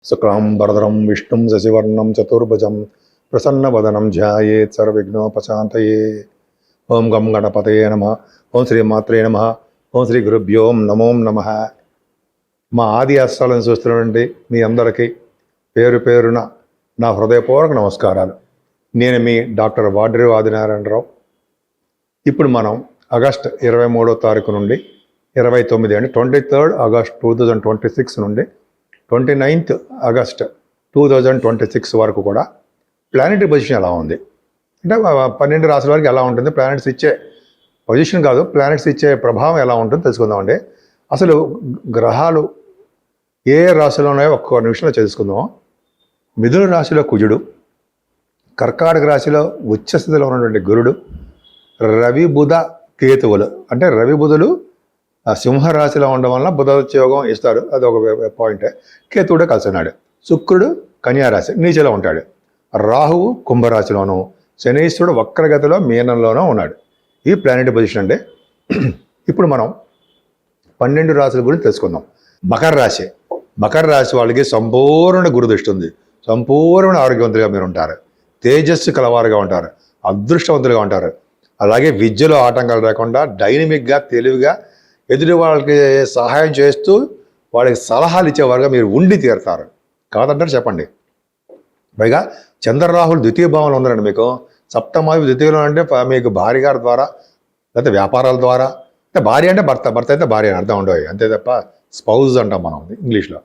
శుక్లాంబరధరం విష్ణుం శశివర్ణం చతుర్భుజం ప్రసన్నవదనం ధ్యాయేత్ సర్వవిఘ్నోపశాంతయే. ఓం గం గణపతయే నమః. ఓం శ్రీ మాత్రే నమః. ఓం శ్రీ గురుభ్యో నమో నమః. మా ఆది అస్సాలను చూస్తున్నటువంటి మీ అందరికీ పేరు పేరున నా హృదయపూర్వక నమస్కారాలు. నేను మీ డాక్టర్ వాడ్రి ఆదినారాయణరావు. ఇప్పుడు మనం ఆగస్ట్ 23వ తారీఖు నుండి 29 అంటే 23rd ఆగస్ట్ 2026 నుండి 29th ఆగస్ట్ 2026 వరకు కూడా ప్లానెటరీ పొజిషన్ ఎలా ఉంది అంటే 12 రాశుల వరకు ఎలా ఉంటుంది, ప్లానెట్స్ ఇచ్చే పొజిషన్ కాదు, ప్లానెట్స్ ఇచ్చే ప్రభావం ఎలా ఉంటుందో తెలుసుకుందామండి. అసలు గ్రహాలు ఏ రాశిలో ఉన్నాయో ఒక్క నిమిషంలో తెలుసుకుందాం. మిథున రాశిలో కుజుడు, కర్కాటక రాశిలో ఉచ్చస్థితిలో ఉన్నటువంటి గురుడు, రవి బుధ కేతువులు అంటే రవి బుధులు సింహరాశిలో ఉండడం వలన బుధోద్యోగం ఇస్తారు, అది ఒక పాయింటే. కేతువుడే కలిసి ఉన్నాడు. శుక్రుడు కన్యారాశి నీచలో ఉంటాడు. రాహువు కుంభరాశిలోను, శనీశ్వరుడు వక్రగతిలో మీనంలోనూ ఉన్నాడు. ఈ ప్లానెటరీ పొజిషన్ అంటే ఇప్పుడు మనం 12 రాశుల గురించి తెలుసుకుందాం. మకర రాశి వాళ్ళకి సంపూర్ణ గురుదృష్టి ఉంది. సంపూర్ణ ఆరోగ్యవంతులుగా మీరు ఉంటారు, తేజస్సు కలవారుగా ఉంటారు, అదృష్టవంతులుగా ఉంటారు. అలాగే విద్యలో ఆటంకాలు రాకుండా డైనమిక్గా తెలివిగా ఎదుటి వాళ్ళకి సహాయం చేస్తూ వాళ్ళకి సలహాలు ఇచ్చేవారుగా మీరు ఉండి తీరుతారు. కాదంటారు చెప్పండి. పైగా చంద్రరాహులు ద్వితీయ భావంలో ఉన్నారండి. మీకు సప్తమావి ద్వితీయంలో అంటే మీకు భార్య గారి ద్వారా లేకపోతే వ్యాపారాల ద్వారా, అంటే భార్య అంటే భర్త, భర్త అయితే భార్య అని అర్థం ఉండవు, అంతే తప్ప స్పౌజ్ అంటాం మనం ఇంగ్లీష్లో.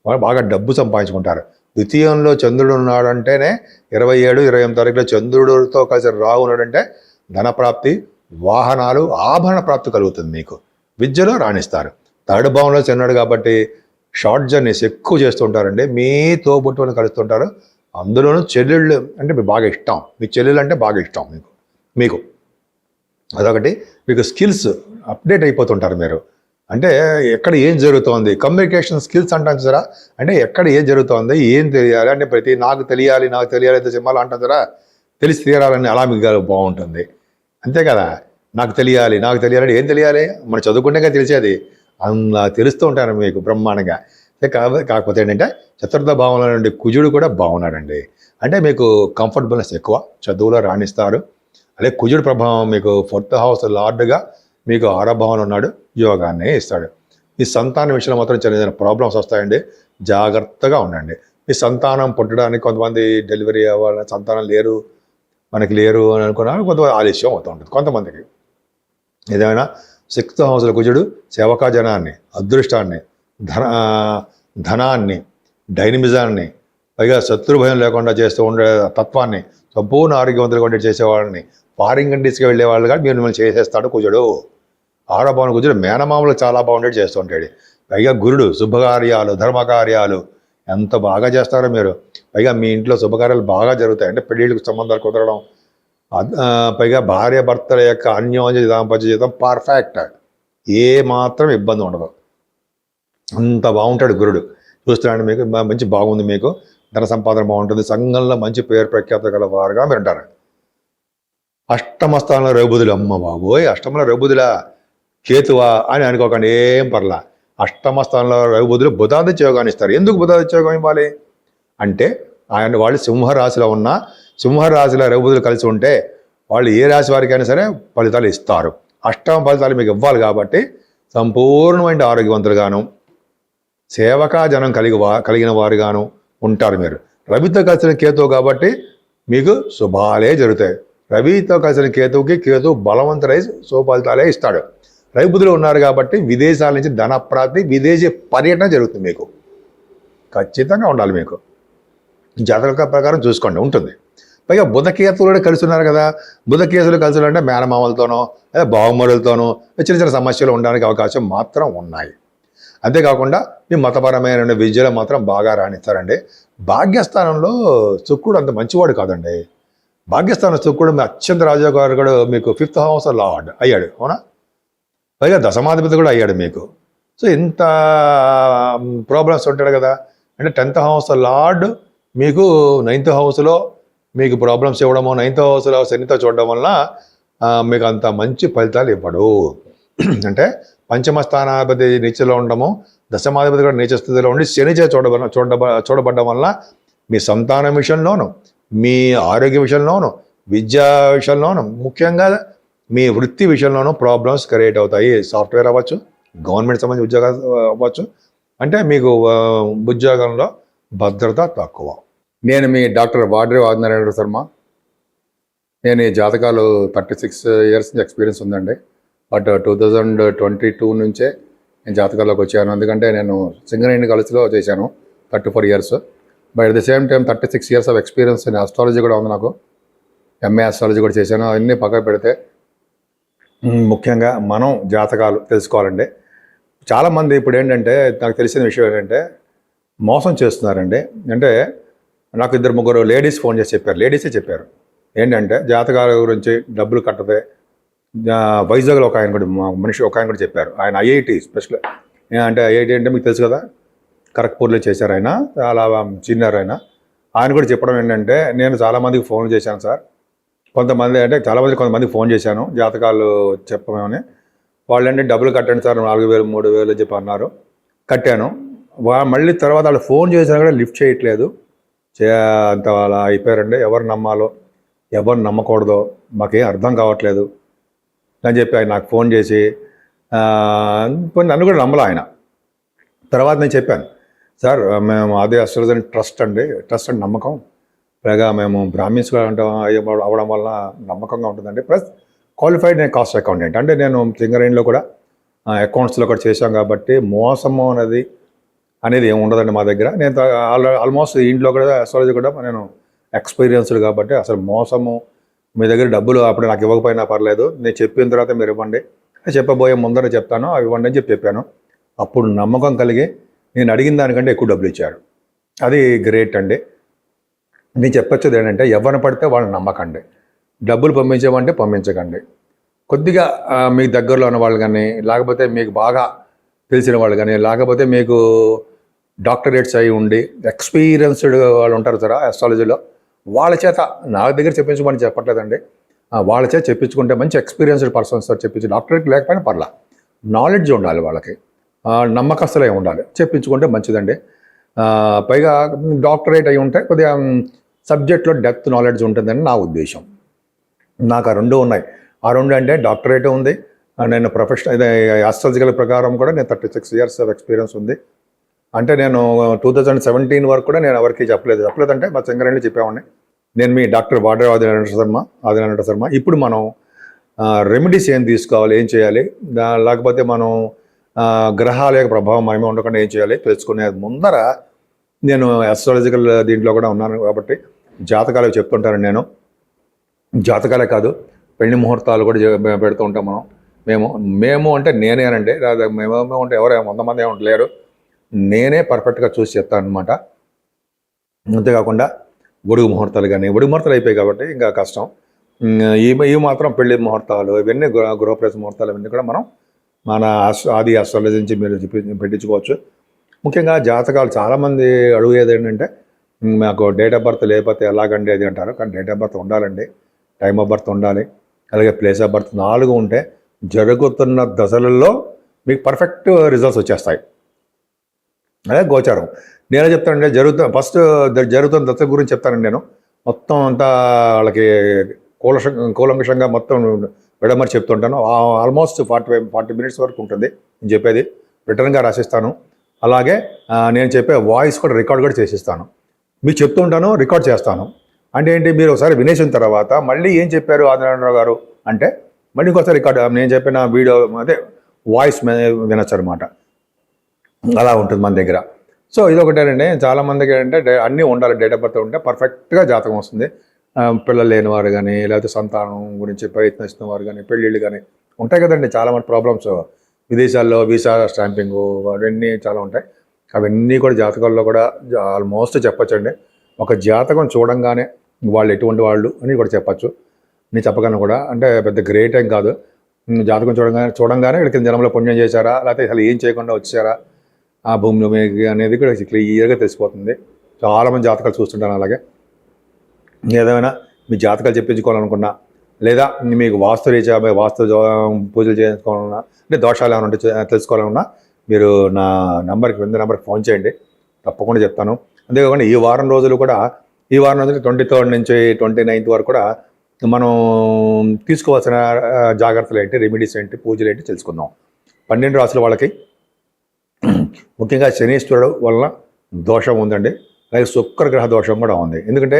వాళ్ళు బాగా డబ్బు సంపాదించుకుంటారు. ద్వితీయంలో చంద్రుడు ఉన్నాడు అంటేనే 27, 28 తారీఖులో చంద్రుడితో కలిసి రాహు ఉన్నాడంటే ధనప్రాప్తి, వాహనాలు, ఆభరణ ప్రాప్తి కలుగుతుంది. మీకు విద్యలో రాణిస్తారు. థర్డ్ భావంలో చెన్నాడు కాబట్టి షార్ట్ జర్నీస్ ఎక్కువ చేస్తుంటారండి. మీ తోబుట్టుని కలుస్తుంటారు. అందులోనూ చెల్లెళ్ళు అంటే మీకు బాగా ఇష్టం, మీ చెల్లెళ్ళు అంటే బాగా ఇష్టం మీకు అదొకటి. మీకు స్కిల్స్ అప్డేట్ అయిపోతుంటారు మీరు. అంటే ఎక్కడ ఏం జరుగుతోంది, కమ్యూనికేషన్ స్కిల్స్ అంటాం సరా, అంటే ఎక్కడ ఏం జరుగుతోంది, ఏం తెలియాలి అంటే ప్రతి నాకు తెలియాలి అయితే సినిమాలు అంటాం సరా, తెలిసి తీరాలని అలా మీకు బాగుంటుంది. అంతే కదా. నాకు తెలియాలి ఏం తెలియాలి, మనం చదువుకుంటే తెలిసేది అలా తెలుస్తూ ఉంటారు మీకు బ్రహ్మాండంగా. కాకపోతే ఏంటంటే చతుర్థ భావంలో నుండి కుజుడు కూడా బాగున్నాడండి. అంటే మీకు కంఫర్టబుల్నెస్ ఎక్కువ, చదువులో రాణిస్తారు. అలాగే కుజుడు ప్రభావం మీకు 4th హౌస్ లార్డ్గా మీకు 6వ భావంలో ఉన్నాడు, యోగాన్ని ఇస్తాడు. ఈ సంతానం విషయంలో మాత్రం చిన్న చిన్న ప్రాబ్లమ్స్ వస్తాయండి, జాగ్రత్తగా ఉండండి. మీ సంతానం పుట్టడానికి కొంతమంది డెలివరీ అవ్వాలి, సంతానం మనకి లేరు అని అనుకున్నారు, కొంతమంది ఆలస్యం అవుతూ ఉంటుంది కొంతమందికి. ఏదైనా 6th హౌస్లో కుజుడు సేవకా జనాన్ని, అదృష్టాన్ని, ధనాన్ని, డైనమిజాన్ని, పైగా శత్రుభయం లేకుండా చేస్తూ ఉండే తత్వాన్ని, సంపూర్ణ ఆరోగ్యవంతులుగా చేసేవాళ్ళని, ఫారిన్ కంట్రీస్కి వెళ్ళే వాళ్ళు కానీ మీరు మిమ్మల్ని చేసేస్తాడు కుజుడు. 6వ భావన కుజుడు మేనమామలు చాలా బాగుండేది చేస్తూ ఉంటాడు. పైగా గురుడు శుభకార్యాలు, ధర్మకార్యాలు ఎంత బాగా చేస్తారో మీరు. పైగా మీ ఇంట్లో శుభకార్యాలు బాగా జరుగుతాయి, అంటే పెళ్ళిళ్ళకి సంబంధాలు కుదరడం, పైగా భార్య భర్తల యొక్క అన్యోన్య దాంపత్య జీవితం పర్ఫెక్ట్, ఏ మాత్రం ఇబ్బంది ఉండదు. అంత బాగుంటాడు గురుడు. చూస్తున్నాడు మీకు మంచి బాగుంది, మీకు ధన సంపాదన బాగుంటుంది, సంఘంలో మంచి పేరు ప్రఖ్యాత గల వారుగా మీరు ఉంటారు. అష్టమ స్థానంలో రఘుబుధులు, అమ్మ బాబోయ్ అష్టమంలో రఘుబుధులా కేతువా అని అనుకోకండి, ఏం పర్లా. అష్టమ స్థానంలో రఘుబుధులు బుధాదిత్య యోగాన్ని ఇస్తారు. ఎందుకు బుధాదిత్య యోగం ఇవ్వాలి అంటే వాళ్ళు సింహరాశిలో ఉన్న, సింహరాశిలో రఘుబుధులు కలిసి ఉంటే వాళ్ళు ఏ రాశి వారికైనా సరే ఫలితాలు ఇస్తారు. అష్టమ ఫలితాలు మీకు ఇవ్వాలి కాబట్టి సంపూర్ణమైన ఆరోగ్యవంతులుగాను, సేవకా జనం కలిగిన వారుగాను ఉంటారు మీరు. రవితో కలిసిన కేతువు కాబట్టి మీకు శుభాలే జరుగుతాయి. రవితో కలిసిన కేతువు బలవంతులై శుభఫలితాలే ఇస్తాడు. రవి బుధులు ఉన్నారు కాబట్టి విదేశాల నుంచి ధనప్రాప్తి, విదేశీ పర్యటన జరుగుతుంది. మీకు ఖచ్చితంగా ఉండాలి. మీకు జాతక ప్రకారం చూసుకోండి, ఉంటుంది. పైగా బుధకేతువులు కూడా కలిసి ఉన్నారు కదా. బుధకేతువులు కలిసి అంటే మేనమామలతోనో లేదా బావమరులతోనో చిన్న చిన్న సమస్యలు ఉండడానికి అవకాశం మాత్రం ఉన్నాయి. అంతేకాకుండా మీ మతపరమైన విద్యలో మాత్రం బాగా రాణిస్తారండి. భాగ్యస్థానంలో శుక్రుడు అంత మంచివాడు కాదండి. భాగ్యస్థానం శుక్రుడు మీ అత్యంత రాజాగారు కూడా మీకు 5th హౌస్ లార్డ్ అయ్యాడు, అవునా. పైగా దశమాధిపతి కూడా అయ్యాడు మీకు. సో ఇంత ప్రాబ్లమ్స్ ఉంటాడు కదా. అంటే 10th హౌస్ లార్డ్ మీకు 9th హౌస్లో మీకు ప్రాబ్లమ్స్ ఇవ్వడము, 9th హౌస్లో శనితో చూడడం వలన మీకు అంత మంచి ఫలితాలు ఇవ్వడు. అంటే పంచమ స్థానాధిపతి నీచలో ఉండడము, దశమాధిపతి కూడా నీచ స్థితిలో ఉండి శనిచే చూడబడ్డం వల్ల మీ సంతానం విషయంలోను, మీ ఆరోగ్య విషయంలోను, విద్యా విషయంలోను, ముఖ్యంగా మీ వృత్తి విషయంలోనూ ప్రాబ్లమ్స్ క్రియేట్ అవుతాయి. సాఫ్ట్వేర్ అవ్వచ్చు, గవర్నమెంట్ సంబంధించిన ఉద్యోగాలు అవ్వచ్చు, అంటే మీకు ఉద్యోగంలో భద్రత తక్కువ. నేను మీ డాక్టర్ వాడ్రే ఆదినారాయణ శర్మ. నేను ఈ జాతకాలు 36 years ఎక్స్పీరియన్స్ ఉందండి. బట్ 2022 నుంచే నేను జాతకాల్లోకి వచ్చాను. ఎందుకంటే నేను సింగరేణి కాలేజ్లో చేశాను 34 years. But at the same time 36 years of experience in astrology కూడా ఉంది నాకు. ఎంఏ ఆస్ట్రాలజీ కూడా చేశాను. అవన్నీ పక్కన పెడితే ముఖ్యంగా మనం జాతకాలు తెలుసుకోవాలండి. చాలామంది ఇప్పుడు ఏంటంటే నాకు తెలిసిన విషయం ఏంటంటే మోసం చేస్తున్నారండి. అంటే నాకు 2-3 లేడీస్ ఫోన్ చేసి చెప్పారు, లేడీసే చెప్పారు ఏంటంటే జాతకాల గురించి డబ్బులు కట్టదే. వైజాగ్లో ఒక ఆయన కూడా ఒక ఆయన కూడా చెప్పారు. ఆయన ఐఐటి స్పెషల్, అంటే ఐఐటి అంటే మీకు తెలుసు కదా, ఖరగ్పూర్లో చేశారు ఆయన, చాలా సీనియర్ ఆయన. ఆయన కూడా చెప్పడం ఏంటంటే నేను చాలామందికి ఫోన్ చేశాను సార్, కొంతమందికి ఫోన్ చేశాను జాతకాలు చెప్పమని. వాళ్ళు అంటే డబ్బులు కట్టండి సార్ 4,000 3,000 అని చెప్పి అన్నారు. కట్టాను. మళ్ళీ తర్వాత వాళ్ళు ఫోన్ చేసినా కూడా లిఫ్ట్ చేయట్లేదు. అంత అలా అయిపోయారండి. ఎవరు నమ్మాలో ఎవరు నమ్మకూడదో మాకేం అర్థం కావట్లేదు అని చెప్పి ఆయన నాకు ఫోన్ చేసి నన్ను కూడా నమ్మలే ఆయన. తర్వాత నేను చెప్పాను, సార్ మేము అదే అస్ట్రాలజీ ట్రస్ట్ అండి నమ్మకం, పైగా మేము బ్రాహ్మిన్స్ అవ్వడం వల్ల నమ్మకంగా ఉంటుందండి. ప్లస్ క్వాలిఫైడ్ నేను కాస్ట్ అకౌంటెంట్, అంటే నేను సింగరేణిలో కూడా అకౌంట్స్లో కూడా చేశాం కాబట్టి మోసము అనేది ఏమి ఉండదండి మా దగ్గర. నేను ఆల్మోస్ట్ ఇంట్లో కూడా అస్ట్రాలజీ కూడా నేను ఎక్స్పీరియన్స్డ్ కాబట్టి అసలు మోసము, మీ దగ్గర డబ్బులు అప్పుడు నాకు ఇవ్వకపోయినా పర్లేదు, నేను చెప్పిన తర్వాత మీరు ఇవ్వండి, చెప్పబోయే ముందర చెప్తాను అవి ఇవ్వండి అని చెప్పాను. అప్పుడు నమ్మకం కలిగి నేను అడిగిన దానికంటే ఎక్కువ డబ్బులు ఇచ్చారు. అది గ్రేట్ అండి. నేను చెప్పొచ్చేది ఏంటంటే ఎవరిని పడితే వాళ్ళని నమ్మకండి, డబ్బులు పంపించేవంటే పంపించకండి. కొద్దిగా మీకు దగ్గరలో ఉన్న వాళ్ళు కానీ, లేకపోతే మీకు బాగా తెలిసిన వాళ్ళు కానీ, లేకపోతే మీకు డాక్టరేట్స్ అయి ఉండి ఎక్స్పీరియన్స్డ్ వాళ్ళు ఉంటారు సార్ ఆస్ట్రాలజీలో, వాళ్ళ చేత నా దగ్గర చెప్పించుకోమని చెప్పట్లేదండి, వాళ్ళ చేత చెప్పించుకుంటే మంచి ఎక్స్పీరియన్స్డ్ పర్సన్స్ చెప్పించి, డాక్టరేట్ లేకపోయినా పర్లా, నాలెడ్జ్ ఉండాలి వాళ్ళకి, నమ్మకస్తులే ఉండాలి, చెప్పించుకుంటే మంచిదండి. పైగా డాక్టరేట్ అయి ఉంటే కొద్దిగా సబ్జెక్ట్లో డెప్త్ నాలెడ్జ్ ఉంటుందని నా ఉద్దేశం. నాకు ఆ 2 ఉన్నాయి. ఆ 2 అంటే డాక్టరేట్ ఉంది, నేను ప్రొఫెషనల్ ఆస్ట్రాలజికల్ ప్రకారం కూడా నేను 36 years ఆఫ్ ఎక్స్పీరియన్స్ ఉంది. అంటే నేను 2017 వరకు కూడా నేను ఎవరికి చెప్పలేదంటే మా సింగరేణిలో చెప్పేవాడిని. నేను మీ డాక్టర్ వాడ్రే ఆదినారాయణ శర్మ. ఇప్పుడు మనం రెమెడీస్ ఏం తీసుకోవాలి, ఏం చేయాలి, లేకపోతే మనం గ్రహాల యొక్క ప్రభావం మనమే ఉండకుండా ఏం చేయాలి తెలుసుకునే ముందర నేను ఆస్ట్రాలజికల్ దీంట్లో కూడా ఉన్నాను కాబట్టి జాతకాలు చెప్తుంటాను. నేను జాతకాలే కాదు, పెళ్లి ముహూర్తాలు కూడా పెడుతూ ఉంటాం మేము అంటే నేనేనండి, మేము అంటే ఎవరు 100 మంది లేరు, నేనే పర్ఫెక్ట్గా చూసి చెప్తాను అనమాట. అంతేకాకుండా గొడుగు ముహూర్తాలు అయిపోయాయి కాబట్టి ఇంకా కష్టం. ఇవి మాత్రం పెళ్లి ముహూర్తాలు, ఇవన్నీ గృహప్రవేశ ముహూర్తాలు ఇవన్నీ కూడా మనం మన ఆది ఆస్ట్రాలజీ నుంచి మీరు పెట్టించుకోవచ్చు. ముఖ్యంగా జాతకాలు చాలామంది అడుగుయేది ఏంటంటే మాకు డేట్ ఆఫ్ బర్త్ లేకపోతే ఎలాగండి అది అంటారు. కానీ డేట్ ఆఫ్ బర్త్ ఉండాలండి, టైమ్ ఆఫ్ బర్త్ ఉండాలి, అలాగే ప్లేస్ ఆఫ్ బర్త్ 4 ఉంటే జరుగుతున్న దశలలో మీకు పర్ఫెక్ట్ రిజల్ట్స్ వచ్చేస్తాయి. అదే గోచారం. నేనే చెప్తానండి, జరుగుతున్న దశ గురించి చెప్తానండి. నేను మొత్తం అంతా వాళ్ళకి కూలంకషంగా మొత్తం విడమరి చెప్తుంటాను. ఆల్మోస్ట్ 40 minutes వరకు ఉంటుంది నేను చెప్పేది, రిటర్న్గా రాసిస్తాను. అలాగే నేను చెప్పే వాయిస్ కూడా రికార్డ్ కూడా చేసిస్తాను. మీకు చెప్తుంటాను, రికార్డ్ చేస్తాను. అంటే ఏంటి, మీరు ఒకసారి వినేసిన తర్వాత మళ్ళీ ఏం చెప్పారు ఆదినారాయణరావు గారు అంటే మళ్ళీ ఇంకోసారి రికార్డ్, నేను చెప్పిన వీడియో అదే వాయిస్ వినొచ్చు అనమాట. అలా ఉంటుంది మన దగ్గర. సో ఇదొకటేనండి. చాలామందికి ఏంటంటే అన్నీ ఉండాలి, డేట్ ఆఫ్ బర్త్ ఉంటే పర్ఫెక్ట్గా జాతకం వస్తుంది. పిల్లలు లేని వారు కానీ, లేకపోతే సంతానం గురించి ప్రయత్నిస్తున్న వారు కానీ, పెళ్ళిళ్ళు కానీ ఉంటాయి కదండి. చాలామంది ప్రాబ్లమ్స్ విదేశాల్లో వీసా స్టాంపింగు అవన్నీ చాలా ఉంటాయి. అవన్నీ కూడా జాతకాల్లో కూడా ఆల్మోస్ట్ చెప్పచ్చండి. ఒక జాతకం చూడంగానే వాళ్ళు ఎటువంటి వాళ్ళు అని కూడా చెప్పచ్చు. నేను చెప్పగలను కూడా, అంటే పెద్ద గ్రేట్ ఏం కాదు. జాతకం చూడంగానే వీళ్ళకి జనంలో పుణ్యం చేశారా, లేకపోతే అసలు ఏం చేయకుండా వచ్చారా ఆ భూమిలో అనేది కూడా క్లియర్గా తెలిసిపోతుంది. చాలామంది జాతకాలు చూస్తుంటాను. అలాగే ఏదైనా మీ జాతకాలు చెప్పించుకోవాలనుకున్నా, లేదా మీకు వాస్తు రీత్యా వాస్తు పూజలు చేసుకోవాలన్నా, అంటే దోషాలు ఏమైనా ఉంటే తెలుసుకోవాలన్నా మీరు నా నంబర్కి నెంబర్కి ఫోన్ చేయండి, తప్పకుండా చెప్తాను. అంతేకాకుండా ఈ వారం రోజులు 23rd నుంచి 29th వరకు కూడా మనం తీసుకోవాల్సిన జాగ్రత్తలు ఏంటి, రెమెడీస్ ఏంటి, పూజలు ఏంటి తెలుసుకుందాం. 12 రాసుల వాళ్ళకి ముఖ్యంగా శనీశ్వరుడు వలన దోషం ఉందండి. అలాగే శుక్రగ్రహ దోషం కూడా ఉంది. ఎందుకంటే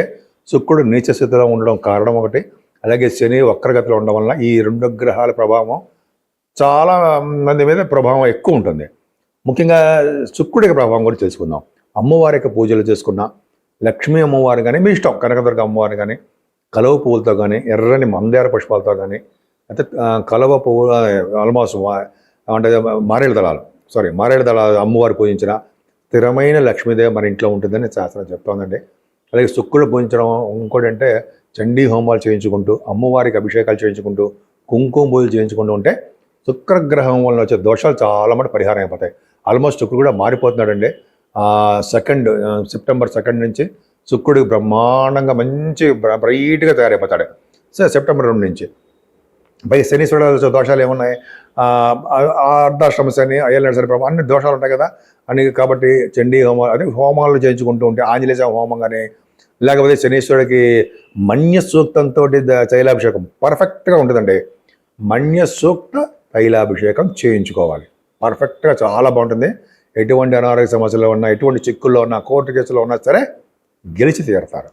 శుక్రుడు నీచ స్థితిలో ఉండడం కారణం ఒకటి, అలాగే శని వక్రగతిలో ఉండడం వలన ఈ 2 గ్రహాల ప్రభావం చాలా మంది మీద ప్రభావం ఎక్కువ ఉంటుంది. ముఖ్యంగా శుక్రుడికి ప్రభావం కూడా తెలుసుకుందాం. అమ్మవారికి పూజలు చేసుకున్న లక్ష్మీ అమ్మవారు కానీ, మీ ఇష్టం కనకదుర్గ అమ్మవారు కానీ, కలువ పువ్వులతో కానీ, ఎర్రని మందార పుష్పాలతో కానీ, అయితే కలువ పువ్వు ఆల్మోస్ట్ అంటే మారేడు దళాలు అమ్మవారు పూజించిన స్థిరమైన లక్ష్మీదేవి మన ఇంట్లో ఉంటుందని శాస్త్రం చెప్తోందండి. అలాగే శుక్రుడు పూజించడం ఇంకోటి అంటే చండీ హోమాలు చేయించుకుంటూ, అమ్మవారికి అభిషేకాలు చేయించుకుంటూ, కుంకుమ పూజలు చేయించుకుంటూ ఉంటే శుక్రగ్రహం వల్ల వచ్చే దోషాలు చాలా మటు పరిహారం అయిపోతాయి. ఆల్మోస్ట్ శుక్రుడు కూడా మారిపోతున్నాడండి. సెప్టెంబర్ 2 నుంచి శుక్రుడికి బ్రహ్మాండంగా మంచి బ్రైట్గా తయారైపోతాడు. సెప్టెంబర్ 2 నుంచి పై శనీశ్వరుడు దోషాలు ఏమున్నాయి, అర్ధాశ్రమ శని, అయ్యల శని ప్రభావం, అన్ని దోషాలు ఉంటాయి కదా అని. కాబట్టి చండీ హోమాలు అదే హోమాలు చేయించుకుంటూ ఉంటే ఆంజనేయ హోమం కానీ, లేకపోతే శనీశ్వరుడికి మన్య సూక్తంతో తైలాభిషేకం పర్ఫెక్ట్గా ఉంటుందండి. మన్య సూక్త తైలాభిషేకం చేయించుకోవాలి, పర్ఫెక్ట్గా చాలా బాగుంటుంది. ఎటువంటి అనారోగ్య సమస్యలు ఉన్నా, ఎటువంటి చిక్కుల్లో ఉన్నా, కోర్టు కేసులో ఉన్నా సరే గెలిచి తీరుతారు.